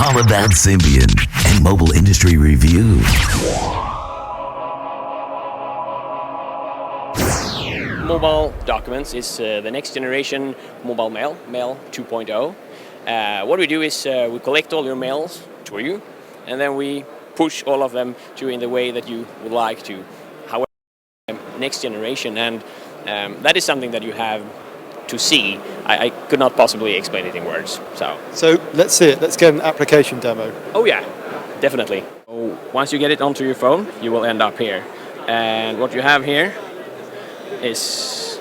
all about Symbian and Mobile Industry Review. Mobile Documents is the next generation mobile mail, Mail 2.0. What we do is we collect all your mails to you, and then we push all of them to you in the way that you would like to. However, next generation, and that is something that you have to see. I could not possibly explain it in words. So let's see it. Let's get an application demo. Oh yeah, definitely. So once you get it onto your phone, you will end up here. And what you have here is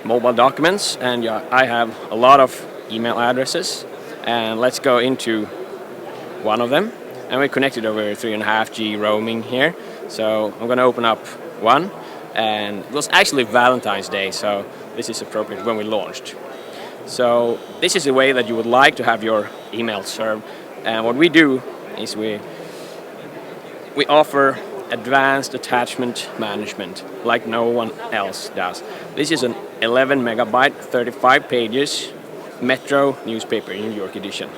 Mobile Documents, and I have a lot of email addresses. And let's go into one of them. And we're connected over 3.5G roaming here. So I'm going to open up one. And it was actually Valentine's Day, so this is appropriate when we launched. So this is the way that you would like to have your email served. And what we do is we offer advanced attachment management like no one else does. This is an 11 megabyte, 35 pages Metro newspaper in New York edition.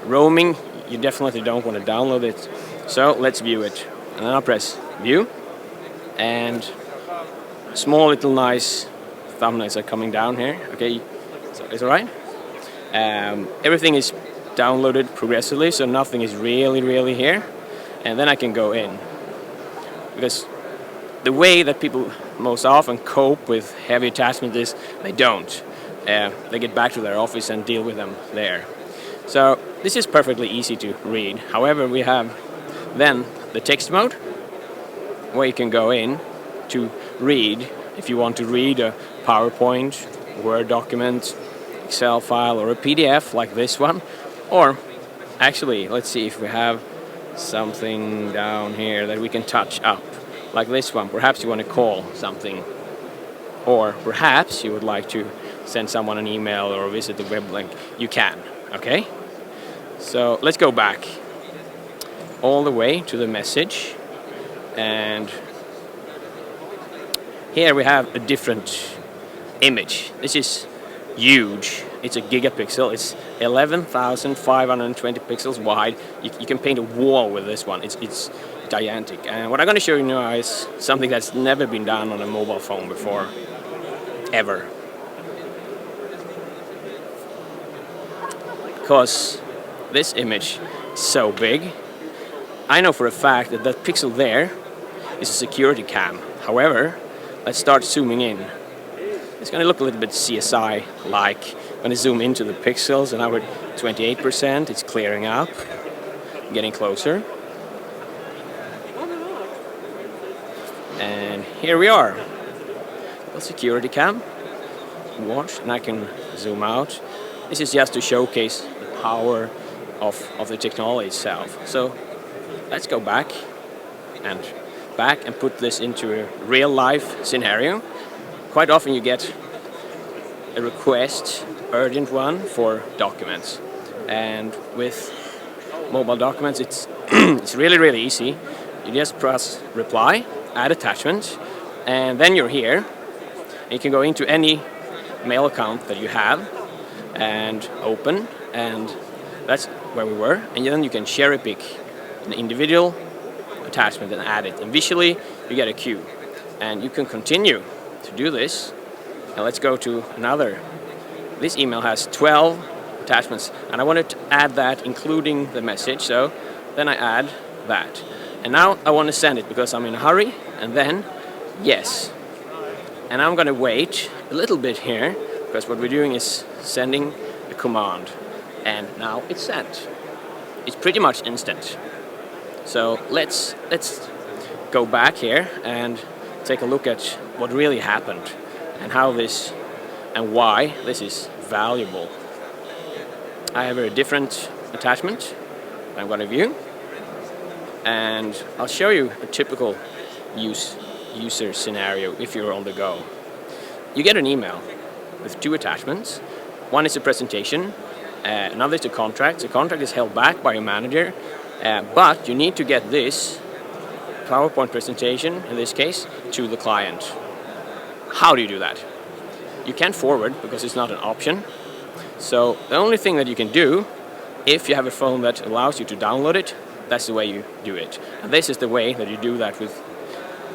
Roaming, you definitely don't want to download it. So let's view it. And then I'll press view. And small little nice thumbnails are coming down here. Okay, so it's alright. Everything is downloaded progressively, so nothing is really here. And then I can go in. Because the way that people most often cope with heavy attachment is they don't. They get back to their office and deal with them there. So this is perfectly easy to read. However, we have then the text mode, where you can go in to read. If you want to read a PowerPoint, Word document, Excel file, or a PDF like this one. Or actually, let's see if we have something down here that we can touch up, like this one. Perhaps you want to call something, or perhaps you would like to send someone an email or visit the web link. You can, okay? So let's go back all the way to the message, and here we have a different image. This is huge. It's a gigapixel. It's 11,520 pixels wide. You can paint a wall with this one. It's gigantic. And what I'm going to show you now is something that's never been done on a mobile phone before, ever. Because this image is so big, I know for a fact that that pixel there is a security cam. However, let's start zooming in. It's going to look a little bit CSI-like. I'm going to zoom into the pixels, and now we're 28%. It's clearing up, getting closer. And here we are. A security cam. Watch, and I can zoom out. This is just to showcase the power of the technology itself. So let's go back and put this into a real-life scenario. Quite often you get a request, urgent one, for documents. And with Mobile Documents, it's it's really easy. You just press reply, add attachment, and then you're here. You can go into any mail account that you have and open, and that's where we were. And then you can cherry pick an individual attachment and add it. And visually, you get a queue. And you can continue to do this. And let's go to another. This email has 12 attachments, and I wanted to add that including the message, so then I add that. And now I want to send it because I'm in a hurry, and then yes. And I'm going to wait a little bit here, because what we're doing is sending a command. And now it's sent. It's pretty much instant. So let's go back here and take a look at what really happened and how this and why this is valuable. I have a different attachment I'm going to view, and I'll show you a typical user scenario if you're on the go. You get an email with two attachments. One is a presentation, another is a contract. The contract is held back by your manager, but you need to get this PowerPoint presentation, in this case, to the client. How do you do that? You can't forward because it's not an option. So the only thing that you can do If you have a phone that allows you to download it, that's the way you do it. And this is the way that you do that with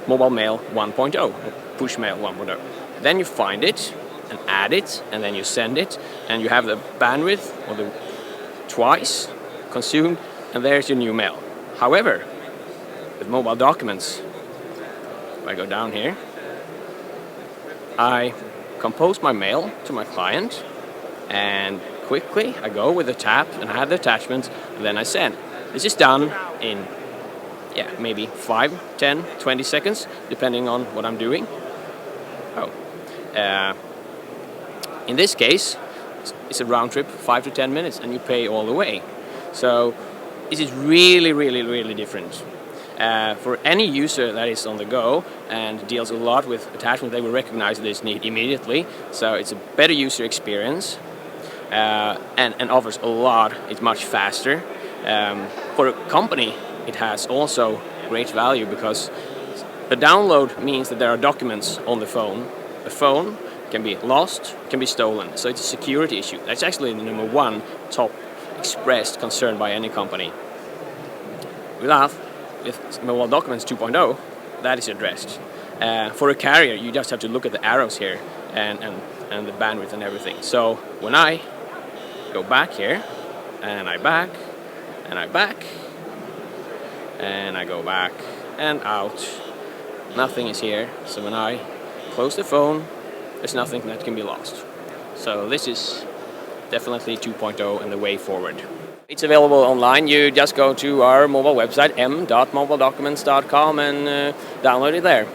Mobile Mail 1.0, or Push Mail 1.0. Then you find it and add it, and then you send it, and you have the bandwidth or the twice consumed, and there's your new mail. However, with Mobile Documents, if I go down here, I compose my mail to my client, and quickly I go with the tap and I have the attachment, and then I send. This is done in maybe 5, 10, 20 seconds, depending on what I'm doing. In this case, it's a round trip, 5 to 10 minutes, and you pay all the way. So this is really, really, really different. For any user that is on the go and deals a lot with attachment, they will recognize this need immediately. So it's a better user experience and offers a lot. It's much faster. For a company, it has also great value because a download means that there are documents on the phone. The phone can be lost, can be stolen. So it's a security issue. That's actually the number one top expressed concern by any company. With Mobile Documents 2.0, that is addressed. For a carrier, you just have to look at the arrows here and the bandwidth and everything. So when I go back here, and I back, and I back, and I go back and out, nothing is here. So when I close the phone, there's nothing that can be lost. So this is definitely 2.0 and the way forward. It's available online. You just go to our mobile website, m.mobiledocuments.com, and download it there.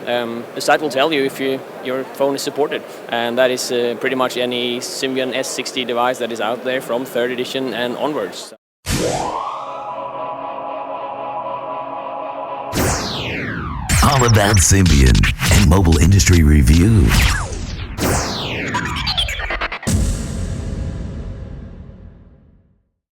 The site will tell you if your phone is supported, and that is pretty much any Symbian S60 device that is out there from 3rd edition and onwards. All about Symbian and mobile industry review.